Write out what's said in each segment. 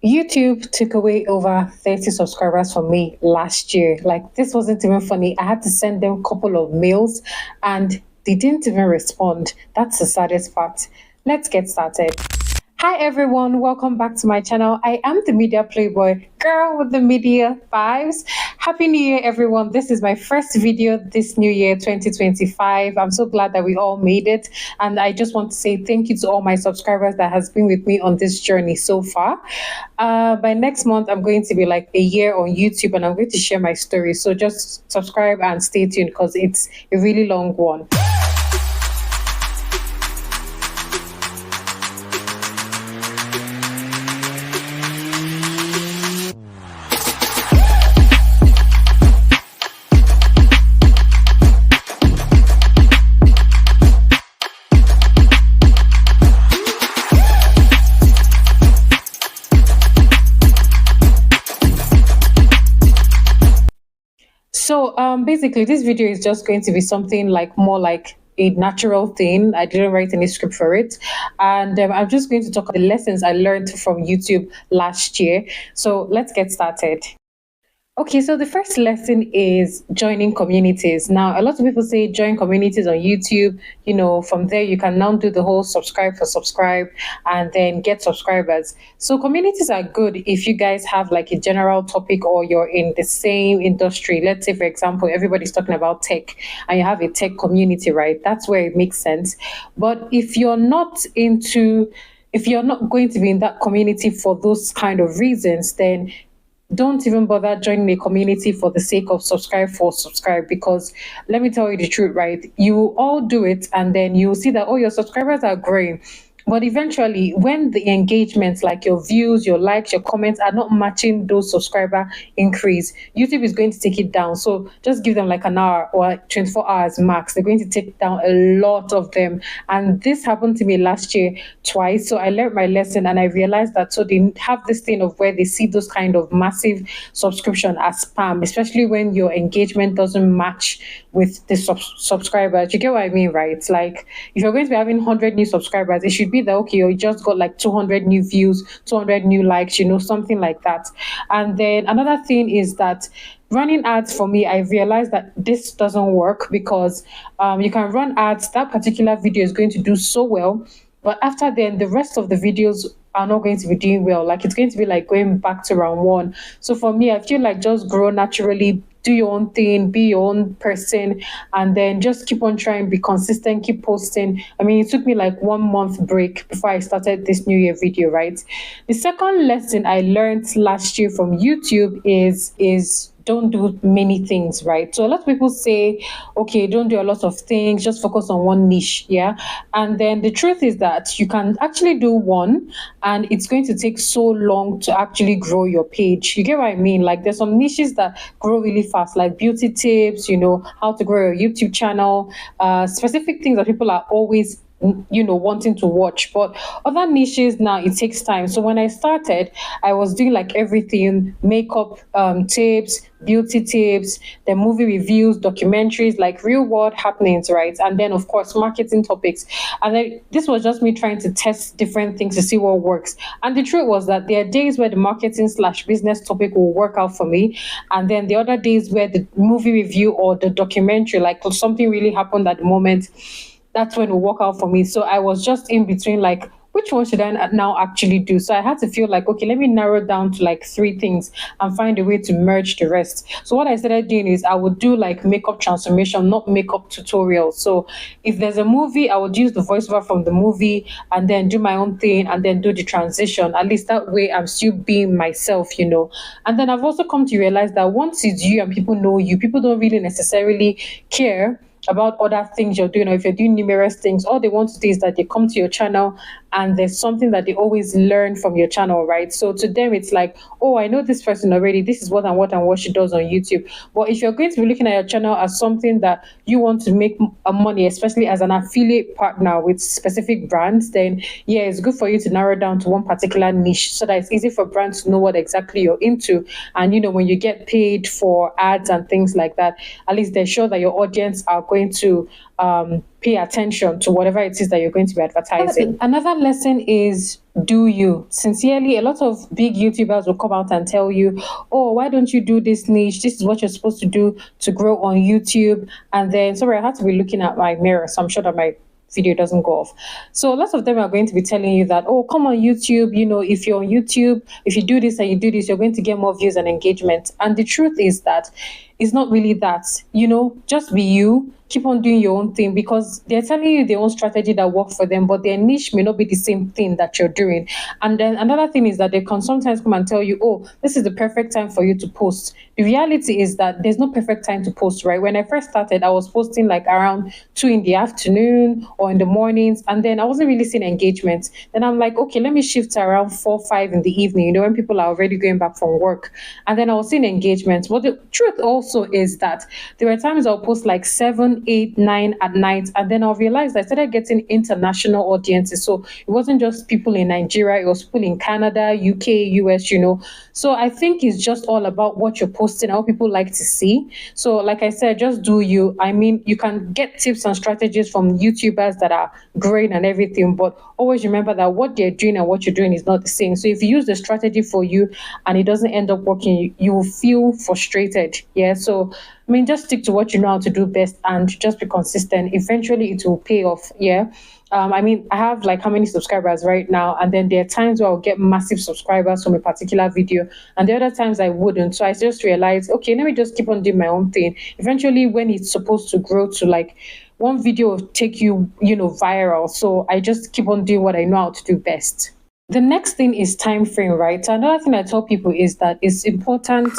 YouTube took away over 30 subscribers from me last year. Like, this wasn't even funny. I had to send them a couple of mails and they didn't even respond. That's the saddest part. Let's get started. Hi everyone, welcome back to my channel. I am the media playboy girl with the media vibes. Happy New Year everyone. This is my first video this new year 2025. I'm so glad that we all made it, and I just want to say thank you to all my subscribers that has been with me on this journey so far. By next month I'm going to be like a year on YouTube and I'm going to share my story. So just subscribe and stay tuned because it's a really long one. So basically this video is just going to be something like more like a natural thing. I didn't write any script for it, and I'm just going to talk about the lessons I learned from YouTube last year. So let's get started. Okay, so the first lesson is joining communities. Now, a lot of people say join communities on YouTube. You know, from there you can now do the whole subscribe for subscribe and then get subscribers. So communities are good if you guys have like a general topic or you're in the same industry. Let's say, for example, everybody's talking about tech and you have a tech community, right? That's where it makes sense. But if you're not going to be in that community for those kind of reasons, then don't even bother joining a community for the sake of subscribe, because let me tell you the truth, right? You all do it and then you see that, oh, your subscribers are growing. But eventually, when the engagements, like your views, your likes, your comments, are not matching those subscriber increase, YouTube is going to take it down. So just give them like an hour or 24 hours max. They're going to take down a lot of them. And this happened to me last year twice. So I learned my lesson and I realized that. So they have this thing of where they see those kind of massive subscription as spam, especially when your engagement doesn't match with the subscribers. You get what I mean, right? It's like if you're going to be having 100 new subscribers, it should be that, okay, you just got like 200 new views, 200 new likes, something like that. And then another thing is that running ads, for me, I realized that this doesn't work because you can run ads. That particular video is going to do so well, but after then the rest of the videos are not going to be doing well. Like, it's going to be like going back to round one. So for me, I feel like just grow naturally, do your own thing, be your own person, and then just keep on trying, be consistent, keep posting. I mean, it took me like 1 month break before I started this new year video, right? The second lesson I learned last year from YouTube is don't do many things, right? So a lot of people say, okay, don't do a lot of things, just focus on one niche, yeah? And then the truth is that you can actually do one and it's going to take so long to actually grow your page. You get what I mean? Like, there's some niches that grow really fast, like beauty tips, how to grow your YouTube channel, specific things that people are always wanting to watch. But other niches, now it takes time. So when I started, I was doing like everything: makeup tips, beauty tips, the movie reviews, documentaries, like real world happenings, right? And then of course marketing topics. And then this was just me trying to test different things to see what works. And the truth was that there are days where the marketing/business topic will work out for me, and then the other days where the movie review or the documentary, like something really happened at the moment, that's when it will work out for me. So I was just in between, like, which one should I now actually do? So I had to feel like, okay, let me narrow down to like 3 things and find a way to merge the rest. So what I started doing is I would do like makeup transformation, not makeup tutorials. So if there's a movie, I would use the voiceover from the movie and then do my own thing and then do the transition. At least that way I'm still being myself. And then I've also come to realize that once it's you and people know you, people don't really necessarily care about other things you're doing, or if you're doing numerous things. All they want to do is that they come to your channel and there's something that they always learn from your channel, right? So to them, it's like, oh, I know this person already. This is what and what she does on YouTube. But if you're going to be looking at your channel as something that you want to make money, especially as an affiliate partner with specific brands, then yeah, it's good for you to narrow down to one particular niche so that it's easy for brands to know what exactly you're into. And, when you get paid for ads and things like that, at least they're sure that your audience are going to pay attention to whatever it is that you're going to be advertising. Another lesson is do you. Sincerely, a lot of big YouTubers will come out and tell you, oh, why don't you do this niche? This is what you're supposed to do to grow on YouTube. And then, sorry, I had to be looking at my mirror, so I'm sure that my video doesn't go off. So lots of them are going to be telling you that, oh, come on YouTube, if you're on YouTube, if you do this and you do this, you're going to get more views and engagement. And the truth is that it's not really that. Just be you, keep on doing your own thing, because they're telling you their own strategy that works for them, but their niche may not be the same thing that you're doing. And then another thing is that they can sometimes come and tell you, oh, this is the perfect time for you to post. The reality is that there's no perfect time to post, right? When I first started, I was posting like around 2 in the afternoon or in the mornings, and then I wasn't really seeing engagement. Then I'm like, okay, let me shift to around 4, 5 in the evening, when people are already going back from work. And then I was seeing engagement. But the truth also is that there were times I'll post like 7, 8, 9 at night, and then I'll realize I started getting international audiences. So it wasn't just people in Nigeria, it was people in Canada, UK, US, So I think it's just all about what you're posting, how people like to see. So like I said, just do you. I mean, you can get tips and strategies from YouTubers that are great and everything, but always remember that what they're doing and what you're doing is not the same. So if you use the strategy for you and it doesn't end up working, you will feel frustrated. Yeah. So I mean, just stick to what you know how to do best and just be consistent. Eventually it will pay off. Yeah. I mean, I have like how many subscribers right now, and then there are times where I'll get massive subscribers from a particular video, and the other times I wouldn't. So I just realized, okay, let me just keep on doing my own thing. Eventually, when it's supposed to grow to like one video will take you, viral. So I just keep on doing what I know how to do best. The next thing is time frame, right? So another thing I tell people is that it's important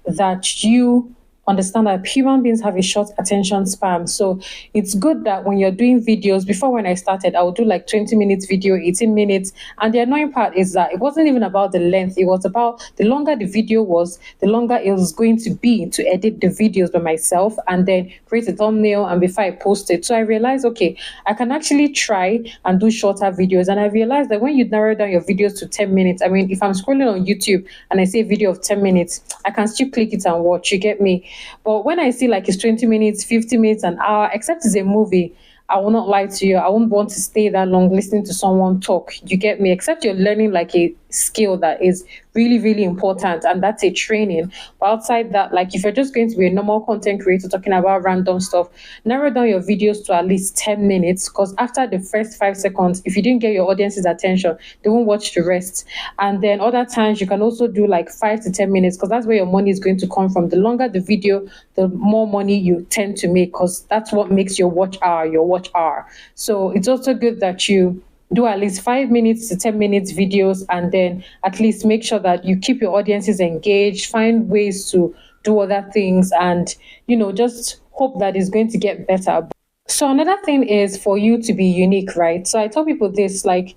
that you understand that human beings have a short attention span. So it's good that when you're doing videos, before when I started, I would do like 20 minutes video, 18 minutes. And the annoying part is that it wasn't even about the length. It was about the longer the video was, the longer it was going to be to edit the videos by myself and then create a thumbnail and before I post it. So I realized, okay, I can actually try and do shorter videos. And I realized that when you narrow down your videos to 10 minutes, I mean, if I'm scrolling on YouTube and I see a video of 10 minutes, I can still click it and watch, you get me? But when I see like it's 20 minutes, 50 minutes, an hour, except it's a movie, I will not lie to you. I won't want to stay that long listening to someone talk. You get me? Except you're learning like a skill that is really, really important, and that's a training. But outside that, like if you're just going to be a normal content creator talking about random stuff, narrow down your videos to at least 10 minutes, because after the first 5 seconds, if you didn't get your audience's attention, they won't watch the rest. And then other times you can also do like 5 to 10 minutes, because that's where your money is going to come from. The longer the video, the more money you tend to make, because that's what makes your watch hour. So it's also good that you do at least 5 minutes to 10 minutes videos, and then at least make sure that you keep your audiences engaged, find ways to do other things, and just hope that it's going to get better. So another thing is for you to be unique, right? So I tell people this, like,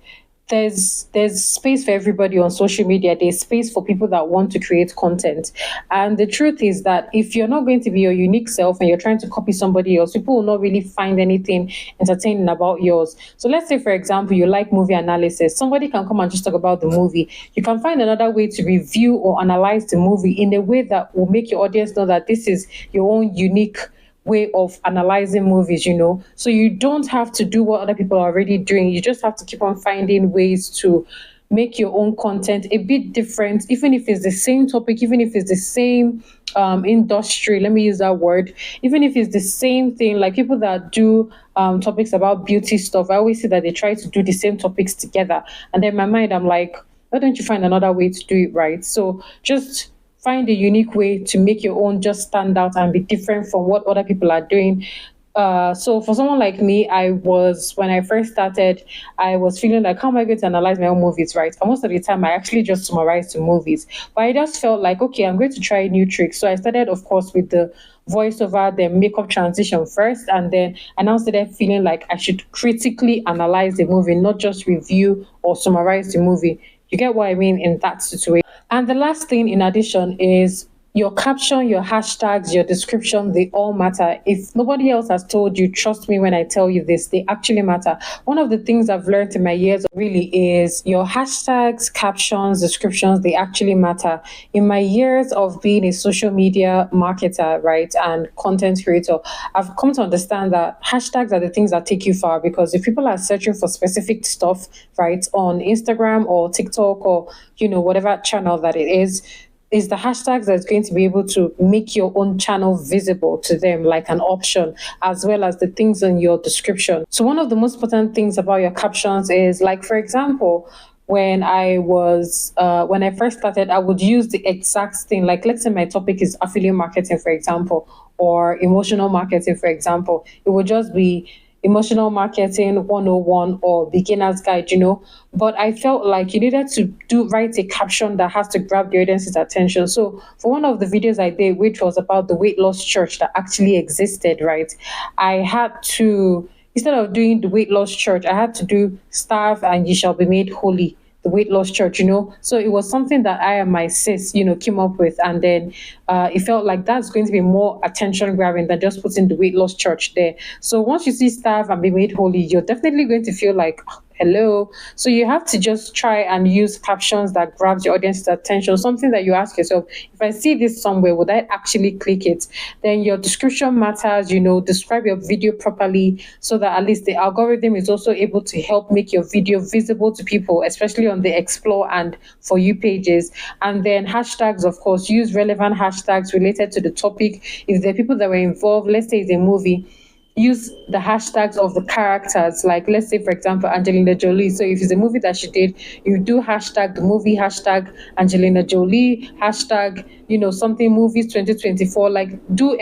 there's space for everybody on social media. There's space for people that want to create content. And the truth is that if you're not going to be your unique self and you're trying to copy somebody else, people will not really find anything entertaining about yours. So let's say, for example, you like movie analysis. Somebody can come and just talk about the movie. You can find another way to review or analyze the movie in a way that will make your audience know that this is your own unique way of analyzing movies, so you don't have to do what other people are already doing. You just have to keep on finding ways to make your own content a bit different, even if it's the same topic, even if it's the same industry, let me use that word, even if it's the same thing. Like people that do topics about beauty stuff, I always see that they try to do the same topics together, and then in my mind I'm like, why don't you find another way to do it, right? So just find a unique way to make your own just stand out and be different from what other people are doing. So for someone like me, when I first started, I was feeling like, how am I going to analyze my own movies, right? And most of the time, I actually just summarize the movies. But I just felt like, okay, I'm going to try a new trick. So I started, of course, with the voiceover, the makeup transition first, and then I now started feeling like I should critically analyze the movie, not just review or summarize the movie. You get what I mean in that situation. And the last thing in addition is your caption, your hashtags, your description, they all matter. If nobody else has told you, trust me when I tell you this, they actually matter. One of the things I've learned in my years really is your hashtags, captions, descriptions, they actually matter. In my years of being a social media marketer, right, and content creator, I've come to understand that hashtags are the things that take you far, because if people are searching for specific stuff, right, on Instagram or TikTok or, whatever channel that it is the hashtags that's going to be able to make your own channel visible to them, like an option, as well as the things in your description. So one of the most important things about your captions is, like, for example, when I first started, I would use the exact thing. Like, let's say my topic is affiliate marketing, for example, or emotional marketing, for example. It would just be emotional marketing 101 or beginner's guide, but I felt like you needed to write a caption that has to grab the audience's attention. So for one of the videos I did, which was about the weight loss church that actually existed, right, I had to, instead of doing the weight loss church, I had to do starve and ye shall be made holy, the weight loss church. So it was something that I and my sis, came up with. And then it felt like that's going to be more attention grabbing than just putting the weight loss church there. So once you see starve and be made holy, you're definitely going to feel like, hello. So you have to just try and use captions that grabs your audience's attention, something that you ask yourself, if I see this somewhere, would I actually click it? Then your description matters. Describe your video properly, so that at least the algorithm is also able to help make your video visible to people, especially on the explore and for you pages. And then hashtags, of course, use relevant hashtags related to the topic. If there are people that were involved, let's say it's a movie, use the hashtags of the characters. Like, let's say, for example, Angelina Jolie. So if it's a movie that she did, you do hashtag the movie, hashtag Angelina Jolie, hashtag, something movies 2024. Like, do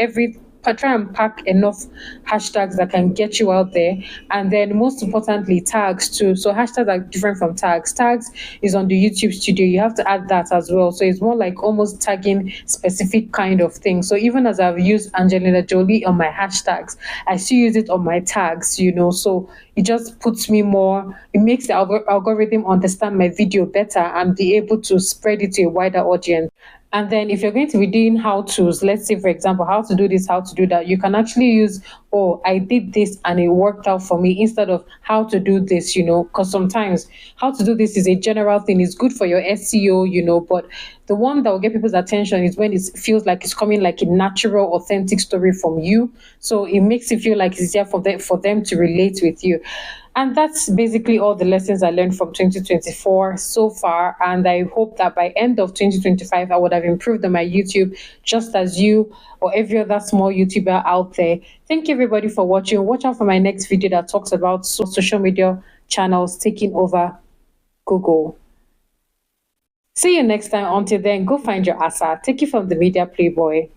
try and pack enough hashtags that can get you out there. And then most importantly, tags too. So hashtags are different from tags. Tags is on the YouTube studio. You have to add that as well. So it's more like almost tagging specific kind of thing. So even as I've used Angelina Jolie on my hashtags, I still use it on my tags, so it just puts me more, it makes the algorithm understand my video better and be able to spread it to a wider audience. And then if you're going to be doing how-tos, let's say, for example, how to do this, how to do that, you can actually use, oh, I did this and it worked out for me, instead of how to do this, because sometimes how to do this is a general thing. It's good for your SEO, but the one that will get people's attention is when it feels like it's coming like a natural, authentic story from you. So it makes it feel like it's easier for them to relate with you. And that's basically all the lessons I learned from 2024 so far. And I hope that by end of 2025, I would have improved on my YouTube, just as you or every other small YouTuber out there. Thank you, everybody, for watching. Watch out for my next video that talks about social media channels taking over Google. See you next time. Until then, go find your asa. Take it from the Media Playboy.